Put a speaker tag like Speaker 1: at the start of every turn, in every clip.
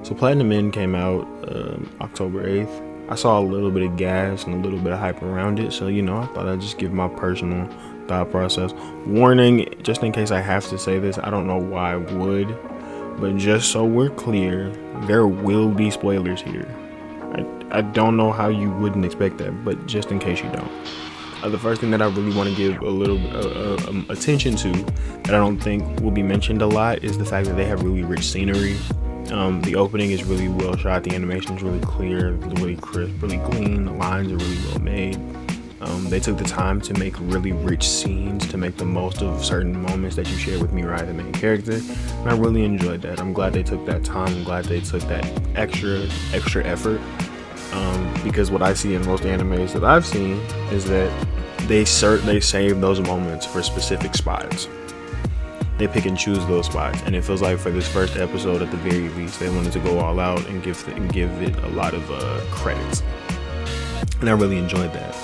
Speaker 1: So Platinum End came out October 8th. I saw a little bit of gas and a little bit of hype around it, so I thought I'd just give my personal thought process. Warning, just in case I have to say this, I don't know why I would, but just so we're clear, there will be spoilers here. I don't know how you wouldn't expect that, but just in case you don't. The first thing that I really want to give a little attention to that I don't think will be mentioned a lot is the fact that they have really rich scenery. The opening is really well shot. The animation is really clear, really crisp, really clean. The lines are really well made. They took the time to make really rich scenes to make the most of certain moments that you share with Mirai, the main character. And I really enjoyed that. I'm glad they took that time. I'm glad they took that extra effort. Because what I see in most animes that I've seen is that they save those moments for specific spots. They pick and choose those spots, and it feels like for this first episode, at the very least, they wanted to go all out and give it a lot of credits, and I really enjoyed that.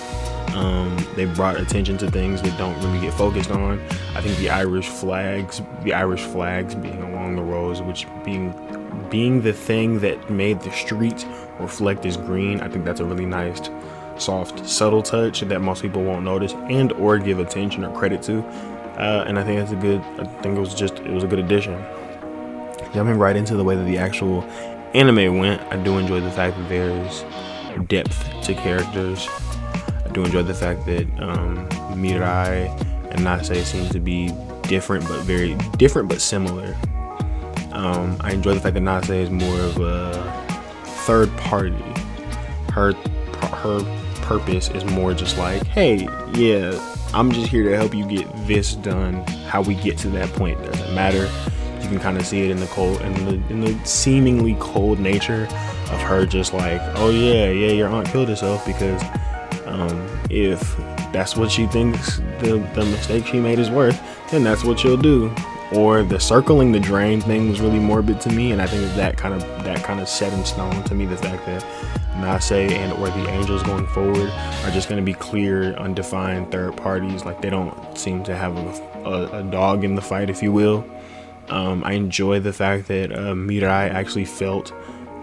Speaker 1: They brought attention to things that don't really get focused on. I think the Irish flags being along the roads, which being the thing that made the streets reflect as green. I think that's a really nice, soft, subtle touch that most people won't notice and or give attention or credit to. And I think that's it was a good addition. Jumping right into the way that the actual anime went, I do enjoy the fact that there's depth to characters. I do enjoy the fact that Mirai and Nase seem to be different but similar. I enjoy the fact that Nase is more of a third party. Her purpose is more just like, hey, yeah, I'm just here to help you get this done. How we get to that point doesn't matter. You can kind of see it in the seemingly cold nature of her, just like, oh yeah, your aunt killed herself, because if that's what she thinks the mistake she made is worth, then that's what she'll do. Or the circling the drain thing was really morbid to me, and I think that kind of set in stone to me the fact that Nase and or the angels going forward are just going to be clear, undefined third parties. Like, they don't seem to have a dog in the fight, if you will. I enjoy the fact that Mirai actually felt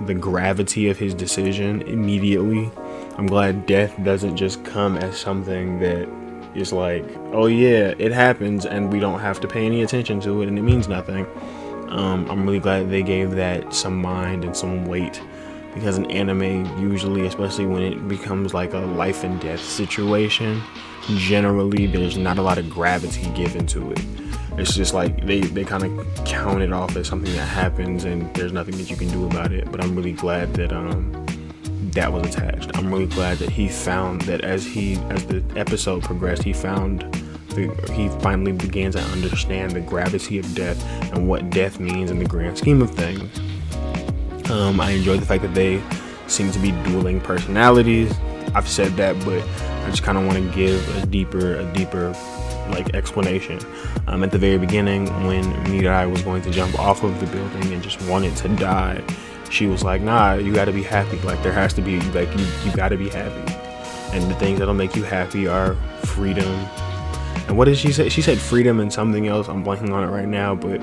Speaker 1: the gravity of his decision immediately. I'm glad death doesn't just come as something that is like, oh yeah, it happens and we don't have to pay any attention to it and it means nothing. I'm really glad they gave that some mind and some weight, because an anime usually, especially when it becomes like a life and death situation, generally there's not a lot of gravity given to it. It's just like they kind of count it off as something that happens and there's nothing that you can do about it. But I'm really glad that that was attached. I'm really glad that he found that as the episode progressed, he finally began to understand the gravity of death and what death means in the grand scheme of things. I enjoy the fact that they seem to be dueling personalities. I've said that, but I just kind of want to give a deeper like explanation. At the very beginning, when Mirai was going to jump off of the building and just wanted to die, she was like, nah, you gotta be happy. Like, there has to be, like, you gotta be happy. And the things that'll make you happy are freedom. And what did she say? She said freedom and something else. I'm blanking on it right now, but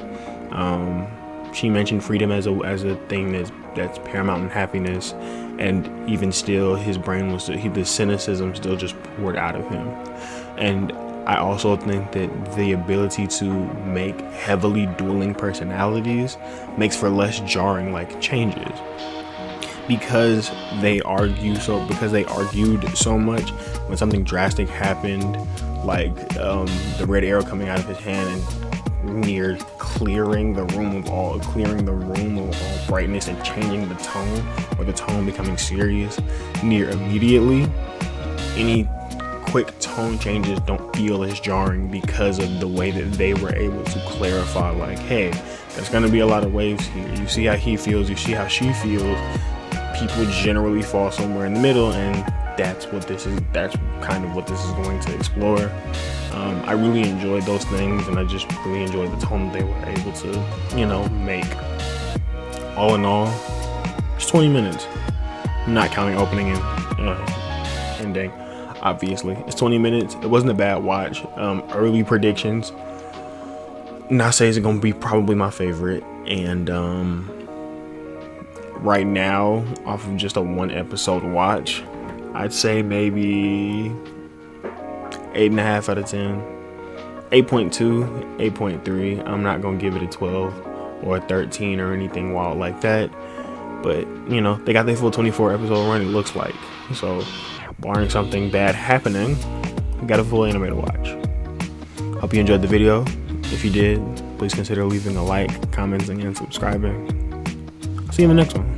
Speaker 1: she mentioned freedom as a thing that's paramount in happiness. And even still, his brain the cynicism still just poured out of him. And I also think that the ability to make heavily dueling personalities makes for less jarring like changes, because they argued so much when something drastic happened, like the red arrow coming out of his hand and near clearing the room of all brightness and changing the tone, or the tone becoming serious near immediately. Any quick tone changes don't feel as jarring because of the way that they were able to clarify, like, hey, there's going to be a lot of waves here. You see how he feels, you see how she feels. People generally fall somewhere in the middle, and that's kind of what this is going to explore. I really enjoyed those things, and I just really enjoyed the tone that they were able to, make. All in all, it's 20 minutes. I'm not counting opening and ending. Obviously, it's 20 minutes. It wasn't a bad watch. Early predictions, Nase is going to be probably my favorite, and right now, off of just a 1 episode watch, I'd say maybe 8.5 out of 10. 8.2, 8.3. I'm not gonna give it a 12 or a 13 or anything wild like that. But, you know, they got their full 24 episode run, it looks like. So, barring something bad happening, we got a full anime to watch. Hope you enjoyed the video. If you did, please consider leaving a like, commenting, and subscribing. See you in the next one.